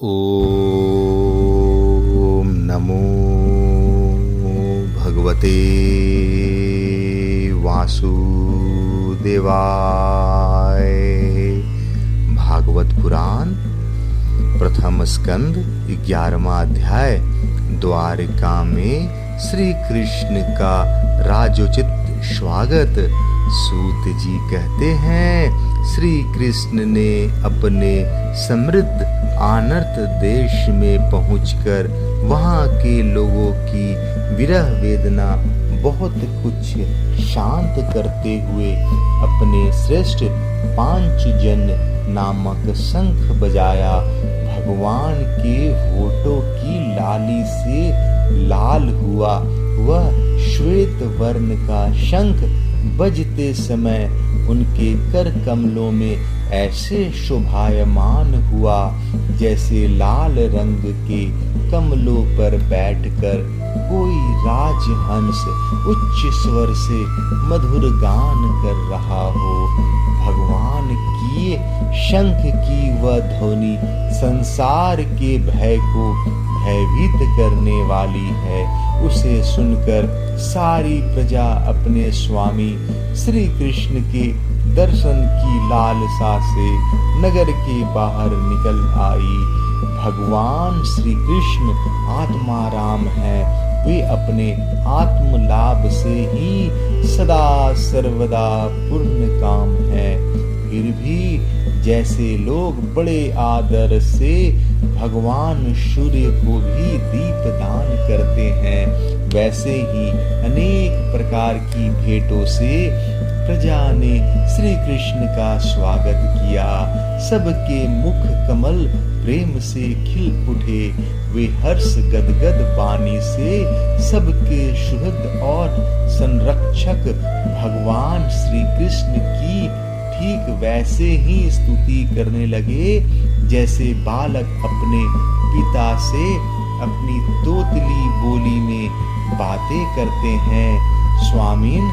ओम नमो भगवते वासुदेवाय। भागवत पुराण प्रथम स्कंद 11वां अध्याय। द्वारिका में श्री कृष्ण का राजोचित स्वागत। सूत जी कहते हैं, श्री कृष्ण ने अपने समृद्ध आनर्त देश में पहुंचकर वहां के लोगों की विरह वेदना बहुत कुछ शांत करते हुए अपने श्रेष्ठ पांचजन नामक शंख बजाया। भगवान के होठों की लाली से लाल हुआ वह श्वेत वर्ण का शंख बजते समय उनके कर कमलों में ऐसे शोभायमान हुआ जैसे लाल रंग के कमलों पर बैठकर कोई राजहंस उच्च स्वर से मधुर गान कर रहा हो। भगवान की शंख की वह ध्वनि संसार के भय को भयभीत करने वाली है। उसे सुनकर सारी प्रजा अपने स्वामी श्री कृष्ण के दर्शन की लालसा से नगर के बाहर निकल आई। भगवान श्री कृष्ण आत्माराम है। वे अपने आत्म लाभ से ही सदा सर्वदा पूर्ण काम है। फिर भी जैसे लोग बड़े आदर से भगवान सूर्य को भी दीप दान करते हैं, वैसे ही अनेक प्रकार की भेंटों से प्रजा ने श्री कृष्ण का स्वागत किया। सबके मुख कमल प्रेम से खिल उठे। वे हर्ष गदगद वाणी से सबके सुहृद और संरक्षक भगवान श्री कृष्ण की ठीक वैसे ही स्तुति करने लगे जैसे बालक अपने पिता से अपनी तोतली बोली में बातें करते हैं। स्वामीन,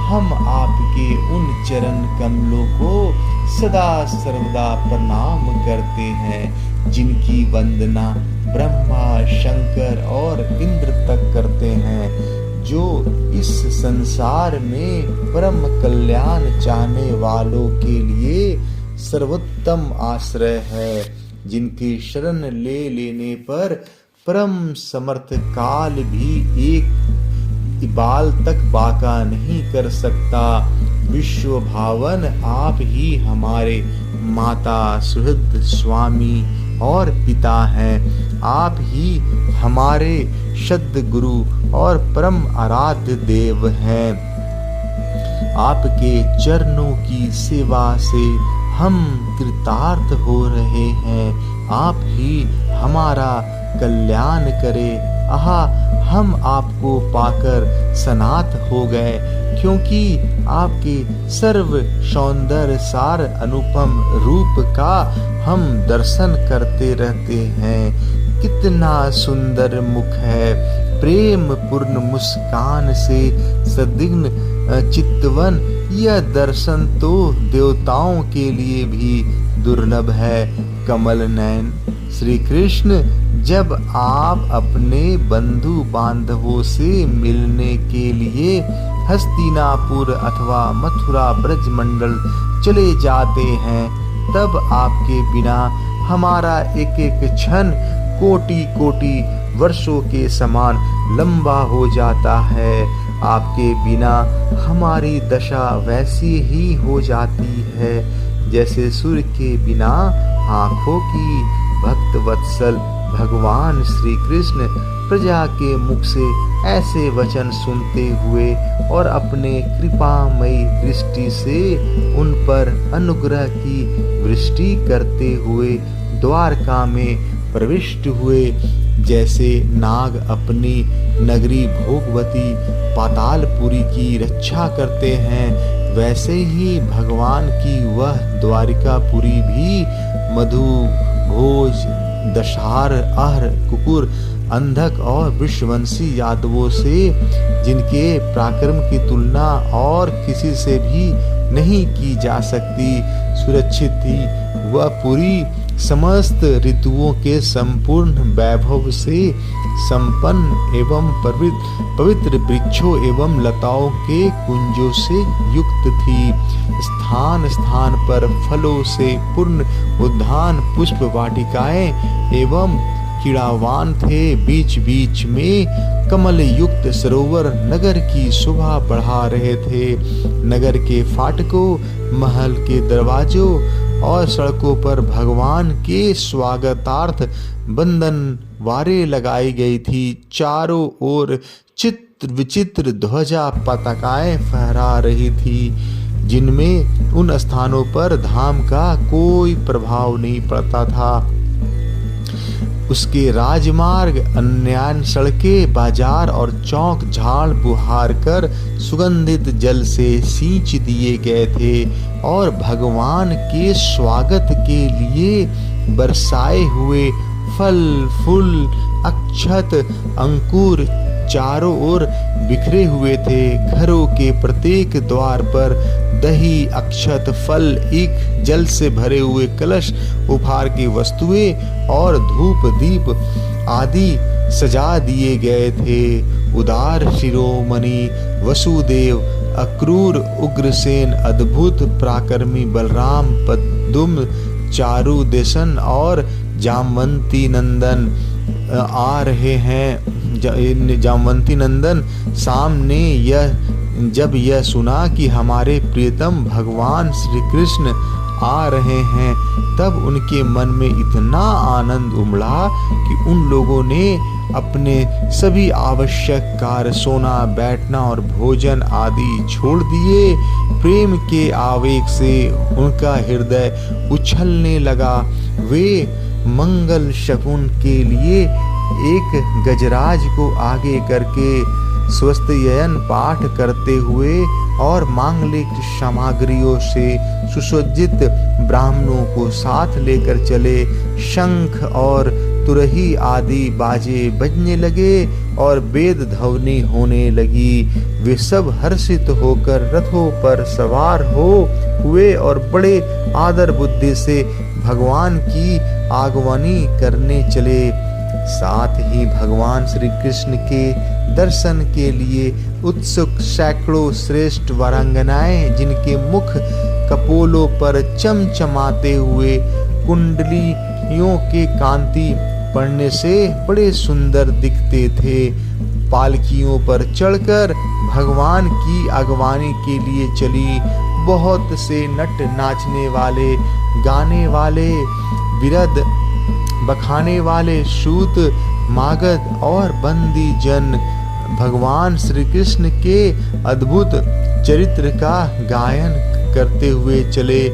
हम आपके उन चरण कमलों को सदा सर्वदा प्रणाम करते हैं जिनकी वंदना ब्रह्मा, शंकर और इंद्र तक करते हैं, जो इस संसार में परम कल्याण चाहने वालों के लिए सर्वोत्तम आश्रय है, जिनकी शरण ले लेने पर परम समर्थ काल भी एक बाल तक बाका नहीं कर सकता। विश्व भावन आप ही हमारे माता, सुहृद, स्वामी और पिता हैं। आप ही हमारे शुद्ध गुरु और परम आराध्य देव हैं। आपके चरणों की सेवा से हम कृतार्थ हो रहे हैं। आप ही हमारा कल्याण करे। आहा, हम आपको पाकर सनाथ हो गए, क्योंकि आपके सर्व सौंदर्य सार अनुपम रूप का हम दर्शन करते रहते हैं। कितना सुंदर मुख है, प्रेम पूर्ण मुस्कान से सदिग्ध चितवन। यह दर्शन तो देवताओं के लिए भी दुर्लभ है। कमल नयन श्री कृष्ण, जब आप अपने बंधु बांधवों से मिलने के लिए हस्तिनापुर अथवा मथुरा ब्रज मंडल चले जाते हैं, तब आपके बिना हमारा एक एक क्षण कोटि कोटि वर्षों के समान लंबा हो जाता है। आपके बिना हमारी दशा वैसी ही हो जाती है जैसे सूर्य के बिना आँखों की। भक्त वत्सल भगवान श्री कृष्ण प्रजा के मुख से ऐसे वचन सुनते हुए और अपने कृपामयी दृष्टि से उन पर अनुग्रह की वृष्टि करते हुए द्वारका में प्रविष्ट हुए। जैसे नाग अपनी नगरी भोगवती पातालपुरी की रक्षा करते हैं, वैसे ही भगवान की वह द्वारिकापुरी भी मधु, भोज, दशार, अहर, कुकुर, अंधक और वृषवंशी यादवों से, जिनके पराक्रम की तुलना और किसी से भी नहीं की जा सकती, सुरक्षित थी। वह पुरी समस्त ऋतुओं के संपूर्ण वैभव से संपन्न एवं पवित्र वृक्षों एवं लताओं के कुंजों से युक्त थी। स्थान स्थान पर फलों से पूर्ण उद्यान, पुष्प वाटिकाएं एवं कीड़ावान थे। बीच बीच में कमल युक्त सरोवर नगर की शोभा बढ़ा रहे थे। नगर के फाटकों, महल के दरवाजों और सड़कों पर भगवान के स्वागतार्थ बंधनवारें लगाई गई थी। चारों ओर चित्र विचित्र ध्वजा पताकाएं फहरा रही थी, जिनमें उन स्थानों पर धाम का कोई प्रभाव नहीं पड़ता था। उसके राजमार्ग, अन्यान सड़कें, बाजार और चौक झाड़ बुहार कर सुगंधित जल से सींच दिए गए थे और भगवान के स्वागत के लिए बरसाए हुए फल, फूल, अक्षत, अंकुर चारों ओर बिखरे हुए थे। घरों के प्रत्येक द्वार पर दही, अक्षत, फल, ईख, जल से भरे हुए कलश, उपहार की वस्तुएं और धूप दीप आदि सजा दिए गए थे। उदार शिरोमणि वसुदेव, अक्रूर उग्रसेन, अद्भुत पराक्रमी बलराम, पद्म, चारुदेशन और जामवंती नंदन आ रहे हैं। जामवंती नंदन सामने जब यह सुना कि हमारे प्रियतम भगवान श्री कृष्ण आ रहे हैं, तब उनके मन में इतना आनंद उमड़ा कि उन लोगों ने अपने सभी आवश्यक कार्य, सोना, बैठना और भोजन आदि छोड़ दिए। प्रेम के आवेग से उनका हृदय उछलने लगा। वे मंगल शकुन के लिए एक गजराज को आगे करके स्वस्तियन पाठ करते हुए और मांगलिक सामग्रियों से सुसज्जित ब्राह्मणों को साथ लेकर चले। शंख और तुरही आदि बाजे बजने लगे और वेद ध्वनि होने लगी। वे सब हर्षित होकर रथों पर सवार हुए और बड़े आदर बुद्धि से भगवान की आगवानी करने चले। साथ ही भगवान श्री कृष्ण के दर्शन के लिए उत्सुक सैकड़ों श्रेष्ठ वरांगनाएं, जिनके मुख कपोलों पर चमचमाते हुए कुंडलियों के कांति पड़ने से बड़े सुंदर दिखते थे, पालकियों पर चढ़कर भगवान की अगवानी के लिए चली। बहुत से नट, नाचने वाले, गाने वाले, विरद, बखाने वाले, सूत, मागध और बंदी जन भगवान श्री कृष्ण के अद्भुत चरित्र का गायन करते हुए चले।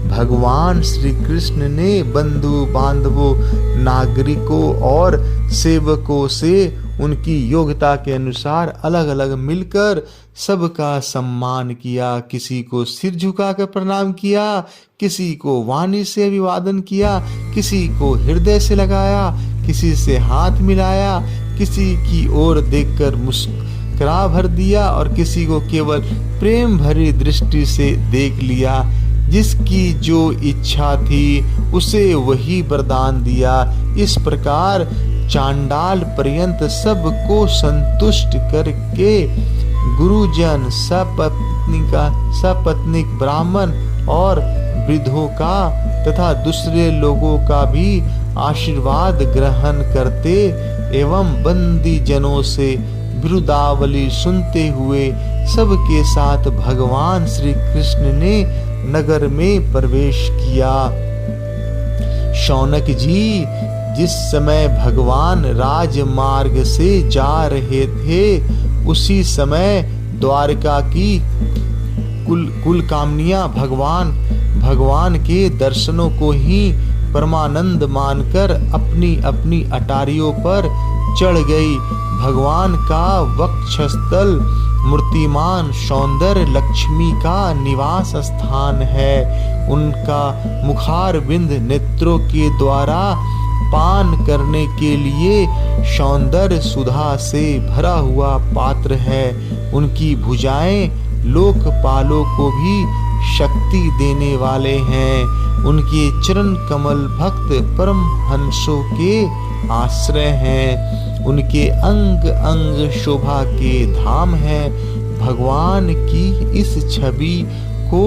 भगवान श्री कृष्ण ने बंधु बांधवों, नागरिकों और सेवकों से उनकी योग्यता के अनुसार अलग अलग मिलकर सबका सम्मान किया। किसी को सिर झुकाकर प्रणाम किया, किसी को वाणी से अभिवादन किया, किसी को हृदय से लगाया, किसी से हाथ मिलाया, किसी की ओर देखकर मुस्कुरा भर दिया और किसी को केवल प्रेम भरी दृष्टि से देख लिया। जिसकी जो इच्छा थी उसे वही वरदान दिया। इस प्रकार चांडाल पर्यंत सबको संतुष्ट करके गुरुजन, सपत्नीक ब्राह्मण और वृद्धों का तथा दूसरे लोगों का भी आशीर्वाद ग्रहण करते एवं बंदी जनों से बिरुदावली सुनते हुए सबके साथ भगवान श्री कृष्ण ने नगर में प्रवेश किया। शौनक जी जिस समय भगवान राजमार्ग से जा रहे थे, उसी समय द्वारका की कुल कामनियां भगवान के दर्शनों को ही परमानंद मानकर अपनी अपनी अटारियों पर चढ़ गई। भगवान का वक्षस्थल मूर्तिमान सौंदर्य लक्ष्मी का निवास स्थान है। उनका मुखारविंद नेत्रों के द्वारा पान करने के लिए सौंदर्य सुधा से भरा हुआ पात्र है। उनकी भुजाएं लोकपालों को भी शक्ति देने वाले हैं। उनके चरण कमल भक्त परमहंसों के आश्रय हैं। उनके अंग अंग शोभा के धाम हैं। भगवान की इस छवि को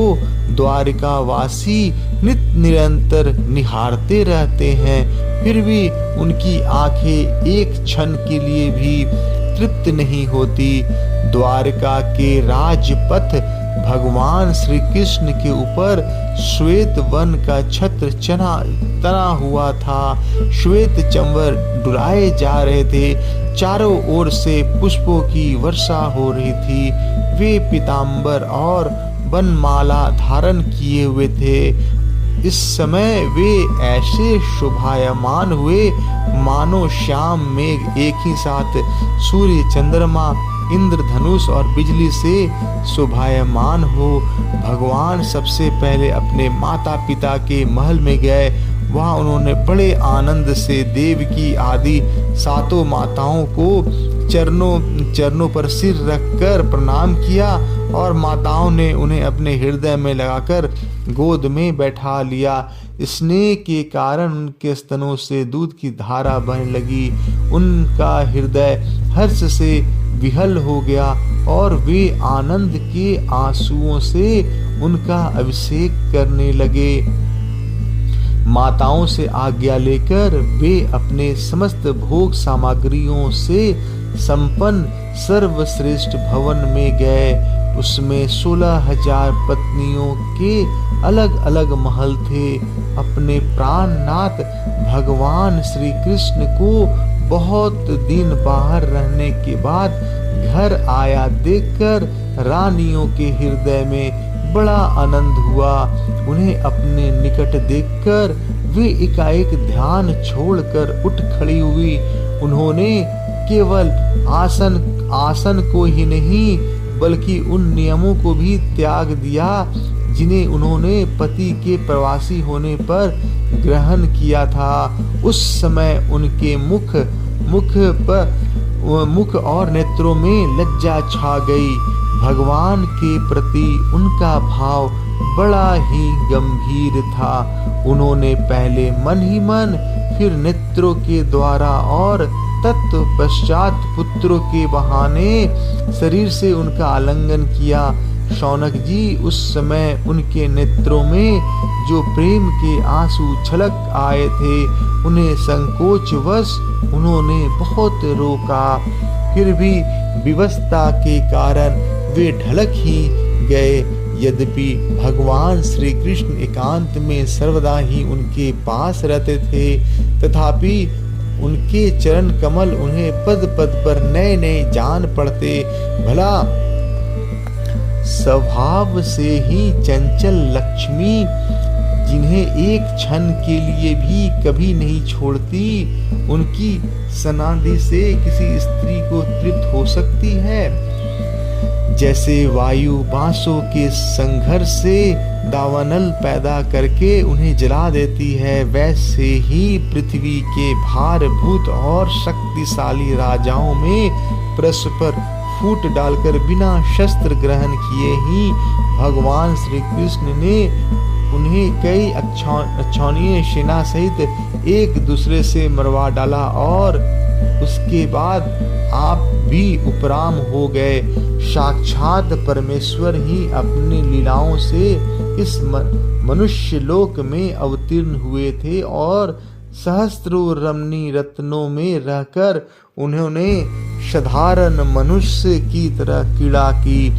द्वारिकावासी नित निरंतर निहारते रहते हैं, फिर भी उनकी आंखें एक क्षण के लिए भी तृप्त नहीं होती। द्वारका के राजपथ भगवान श्री कृष्ण के ऊपर श्वेत वन का छत्र तना हुआ था। श्वेत चंवर डुलाए जा रहे थे। चारों ओर से पुष्पों की वर्षा हो रही थी। वे पीतांबर और वनमाला धारण किए हुए थे। इस समय वे ऐसे शोभायमान हुए मानो श्याम मेघ एक ही साथ सूर्य, चंद्रमा, इंद्रधनुष और बिजली से शोभायमान हो। भगवान सबसे पहले अपने माता पिता के महल में गए। वहाँ उन्होंने बड़े आनंद से देवकी आदि सातों माताओं को चरणों पर सिर रखकर प्रणाम किया और माताओं ने उन्हें अपने हृदय में लगाकर गोद में बैठा लिया। स्नेह के कारण उनके स्तनों से दूध की धारा बहने लगी। उनका हृदय हर्ष से विहल हो गया और वे आनंद के आंसुओं से उनका अभिषेक करने लगे। माताओं से आज्ञा लेकर वे अपने समस्त भोग सामग्रियों से संपन्न सर्वश्रेष्ठ भवन में गए। उसमें 16,000 पत्नियों के अलग अलग महल थे। अपने प्राणनाथ भगवान श्री कृष्ण को बहुत दिन बाहर रहने के बाद घर आया देखकर रानियों के हृदय में बड़ा आनंद हुआ। उन्हें अपने निकट देखकर वे एकाएक ध्यान छोड़कर उठ खड़ी हुई। उन्होंने केवल आसन को ही नहीं बल्कि उन नियमों को भी त्याग दिया जिन्हें उन्होंने पति के प्रवासी होने पर ग्रहण किया था। उस समय उनके मुख और नेत्रों में लज्जा छा गई। भगवान के प्रति उनका भाव बड़ा ही गंभीर था। उन्होंने पहले मन ही मन, फिर नेत्रों के द्वारा और तत्पश्चात पुत्रों के बहाने शरीर से उनका आलिंगन किया। शौनक जी उस समय उनके नेत्रों में जो प्रेम के आंसू छलक आए थे, उन्हें संकोचवश उन्होंने बहुत रोका। फिर भी विवशता के कारण वे ढलक ही गए। यद्यपि भगवान श्री कृष्ण एकांत में सर्वदा ही उनके पास रहते थे, तथापि उनके चरण कमल उन्हें पद पद पर नए नए जान पड़ते। भला स्वभाव से ही चंचल लक्ष्मी, जिन्हें एक क्षण के लिए भी कभी नहीं छोड़ती, उनकी सनादि से किसी स्त्री को तृप्त हो सकती है? जैसे वायु बांसों के संघर्ष से दावानल पैदा करके उन्हें जला देती है, वैसे ही पृथ्वी के भारभूत और शक्तिशाली राजाओं में परस्पर फूट डालकर बिना शस्त्र ग्रहण किए ही भगवान श्री कृष्ण ने उन्हें कई अक्षौहिणी सेना सहित एक दूसरे से मरवा डाला और उसके बाद आप भी उपराम हो गए। साक्षात परमेश्वर ही अपनी लीलाओं से इस मनुष्य लोक में अवतीर्ण हुए थे और सहस्त्रों रमणी रत्नों में रहकर उन्होंने साधारण मनुष्य की तरह क्रीड़ा की।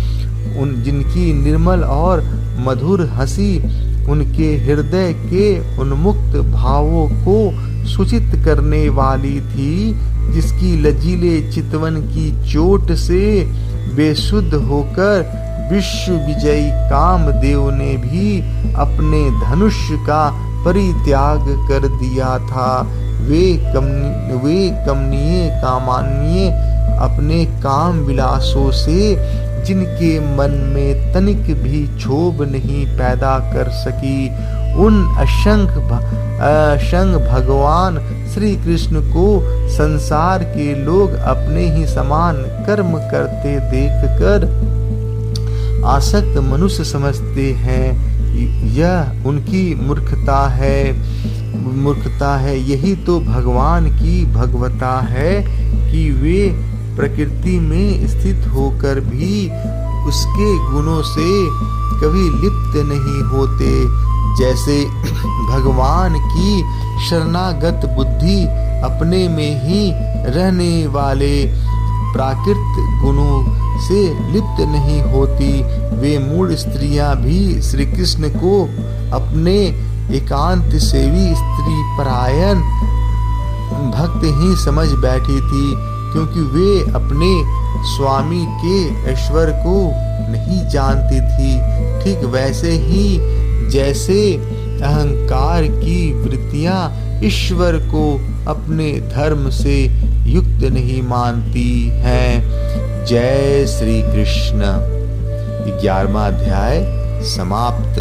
जिनकी निर्मल और मधुर हंसी उनके हृदय के उन्मुक्त भावों को सूचित करने वाली थी, जिसकी लजीले चितवन की चोट से बेसुध होकर विश्व विजयी कामदेव ने भी अपने धनुष का परित्याग कर दिया था। वे कमनीय कामान्य अपने काम विलासों से जिनके मन में तनिक भी क्षोभ नहीं पैदा कर सकी, उन असंग भगवान श्री कृष्ण को संसार के लोग अपने ही समान कर्म करते देखकर आसक्त मनुष्य समझते हैं। यह उनकी मूर्खता है। यही तो भगवान की भगवता है कि वे प्रकृति में स्थित होकर भी उसके गुणों से कभी लिप्त नहीं होते। जैसे भगवान की शरणागत बुद्धि अपने में ही रहने वाले प्राकृत गुणों से लिप्त नहीं होती, वे मूढ़ स्त्रियां भी श्री कृष्ण को अपने एकांत सेवी स्त्री परायण भक्त ही समझ बैठी थी, क्योंकि वे अपने स्वामी के ऐश्वर्य को नहीं जानती थी। ठीक वैसे ही जैसे अहंकार की वृत्तियां ईश्वर को अपने धर्म से युक्त नहीं मानती हैं। जय श्री कृष्ण। 11वां अध्याय समाप्त।